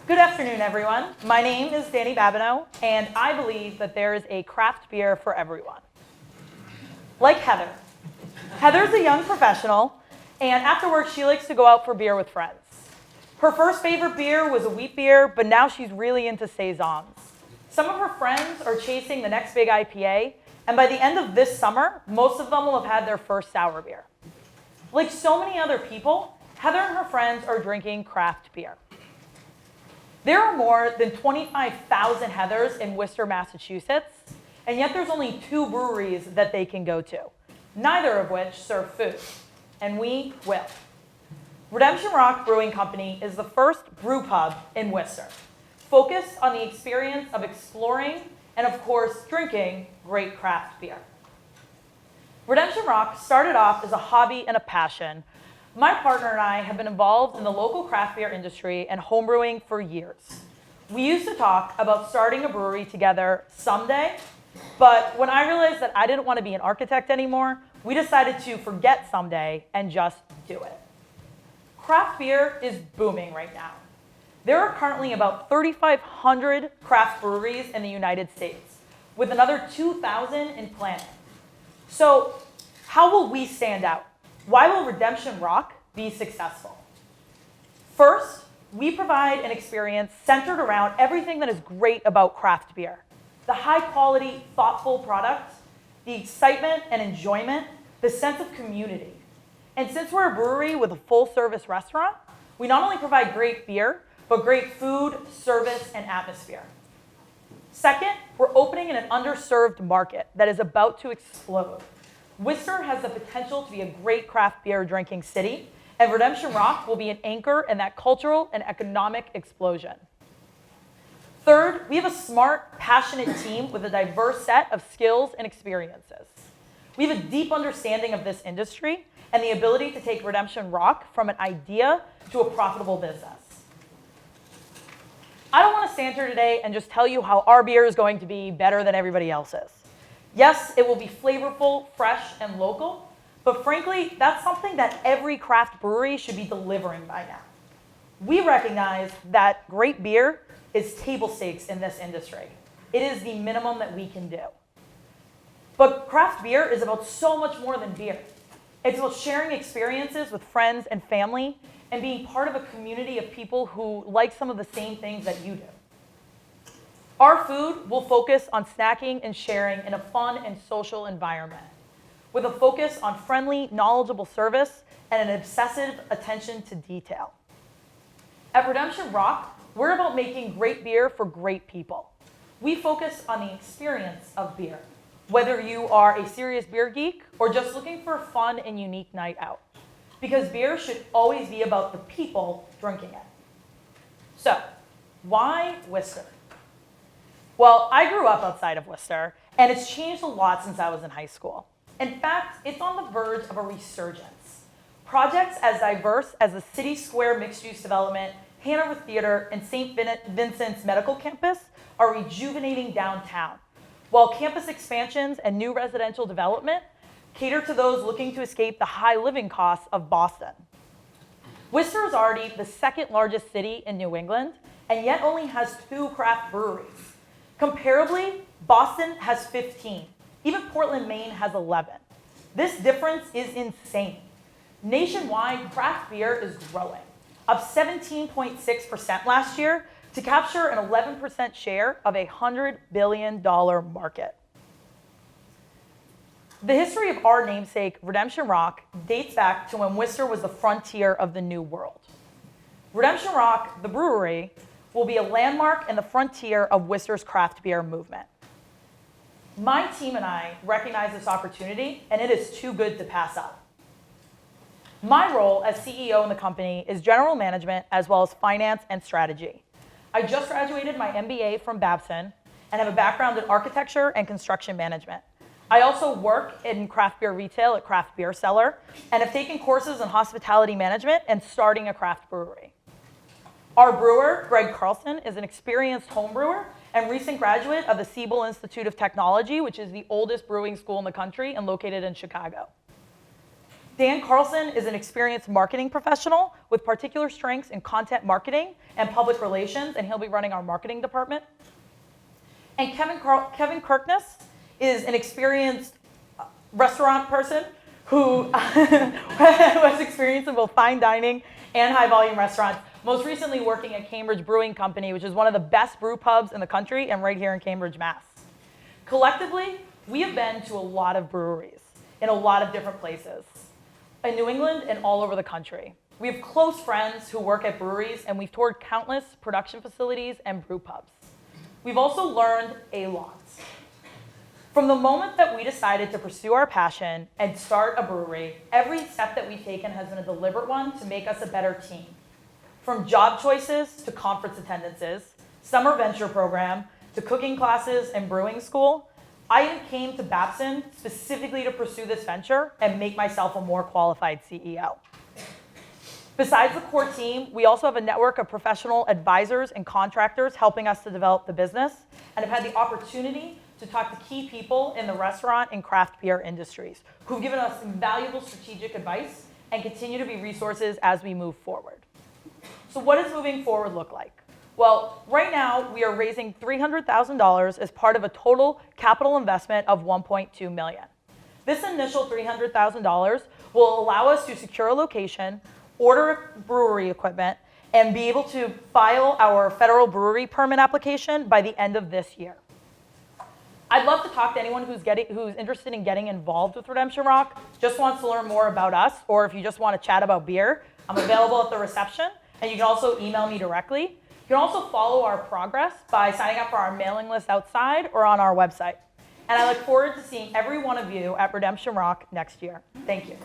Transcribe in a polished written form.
Good afternoon, everyone. My name is Danny Babineaux, and I believe that there is a craft beer for everyone. Like Heather. Heather's a young professional, and after work, she likes to go out for beer with friends. Her first favorite beer was a wheat beer, but now she's really into saisons. Some of her friends are chasing the next big IPA, and by the end of this summer, most of them will have had their first sour beer. Like so many other people, Heather and her friends are drinking craft beer. There are more than 25,000 Heathers in Worcester, Massachusetts, and yet there's only 2 breweries that they can go to, neither of which serve food, and we will. Redemption Rock Brewing Company is the first brew pub in Worcester, focused on the experience of exploring and, of course, drinking great craft beer. Redemption Rock started off as a hobby and a passion. My partner and I have been involved in the local craft beer industry and homebrewing for years. We used to talk about starting a brewery together someday, but when I realized that I didn't want to be an architect anymore, we decided to forget someday and just do it. Craft beer is booming right now. There are currently about 3,500 craft breweries in the United States, with another 2,000 in planning. So, how will we stand out? Why will Redemption Rock be successful? First, we provide an experience centered around everything that is great about craft beer. The high-quality, thoughtful product, the excitement and enjoyment, the sense of community. And since we're a brewery with a full-service restaurant, we not only provide great beer, but great food, service, and atmosphere. Second, we're opening in an underserved market that is about to explode. Worcester has the potential to be a great craft beer drinking city, and Redemption Rock will be an anchor in that cultural and economic explosion. Third, we have a smart, passionate team with a diverse set of skills and experiences. We have a deep understanding of this industry and the ability to take Redemption Rock from an idea to a profitable business. I don't want to stand here today and just tell you how our beer is going to be better than everybody else's. Yes, it will be flavorful, fresh, and local, but frankly, that's something that every craft brewery should be delivering by now. We recognize that great beer is table stakes in this industry. It is the minimum that we can do. But craft beer is about so much more than beer. It's about sharing experiences with friends and family and being part of a community of people who like some of the same things that you do. Our food will focus on snacking and sharing in a fun and social environment, with a focus on friendly, knowledgeable service and an obsessive attention to detail. At Redemption Rock, we're about making great beer for great people. We focus on the experience of beer, whether you are a serious beer geek or just looking for a fun and unique night out, because beer should always be about the people drinking it. So, why Worcester? Well, I grew up outside of Worcester, and it's changed a lot since I was in high school. In fact, it's on the verge of a resurgence. Projects as diverse as the City Square mixed-use development, Hanover Theater, and St. Vincent's Medical Campus are rejuvenating downtown, while campus expansions and new residential development cater to those looking to escape the high living costs of Boston. Worcester is already the second largest city in New England, and yet only has 2 craft breweries. Comparably, Boston has 15. Even Portland, Maine has 11. This difference is insane. Nationwide, craft beer is growing, up 17.6% last year to capture an 11% share of a $100 billion market. The history of our namesake, Redemption Rock, dates back to when Worcester was the frontier of the New World. Redemption Rock, the brewery, will be a landmark in the frontier of Worcester's craft beer movement. My team and I recognize this opportunity, and it is too good to pass up. My role as CEO in the company is general management as well as finance and strategy. I just graduated my MBA from Babson and have a background in architecture and construction management. I also work in craft beer retail at Craft Beer Cellar and have taken courses in hospitality management and starting a craft brewery. Our brewer, Greg Carlson, is an experienced home brewer and recent graduate of the Siebel Institute of Technology, which is the oldest brewing school in the country and located in Chicago. Dan Carlson is an experienced marketing professional with particular strengths in content marketing and public relations, and he'll be running our marketing department. And Kevin Kirkness is an experienced restaurant person who has experience in both fine dining and high volume restaurants, most recently working at Cambridge Brewing Company, which is one of the best brew pubs in the country and right here in Cambridge, Mass. Collectively, we have been to a lot of breweries in a lot of different places in New England and all over the country. We have close friends who work at breweries, and we've toured countless production facilities and brew pubs. We've also learned a lot. From the moment that we decided to pursue our passion and start a brewery, every step that we've taken has been a deliberate one to make us a better team. From job choices to conference attendances, summer venture program, to cooking classes and brewing school, I even came to Babson specifically to pursue this venture and make myself a more qualified CEO. Besides the core team, we also have a network of professional advisors and contractors helping us to develop the business, and have had the opportunity to talk to key people in the restaurant and craft beer industries who've given us invaluable strategic advice and continue to be resources as we move forward. So what does moving forward look like? Well, right now we are raising $300,000 as part of a total capital investment of $1.2 million. This initial $300,000 will allow us to secure a location, order brewery equipment, and be able to file our federal brewery permit application by the end of this year. I'd love to talk to anyone who's interested in getting involved with Redemption Rock, just wants to learn more about us, or if you just want to chat about beer, I'm available at the reception, and you can also email me directly. You can also follow our progress by signing up for our mailing list outside or on our website. And I look forward to seeing every one of you at Redemption Rock next year. Thank you.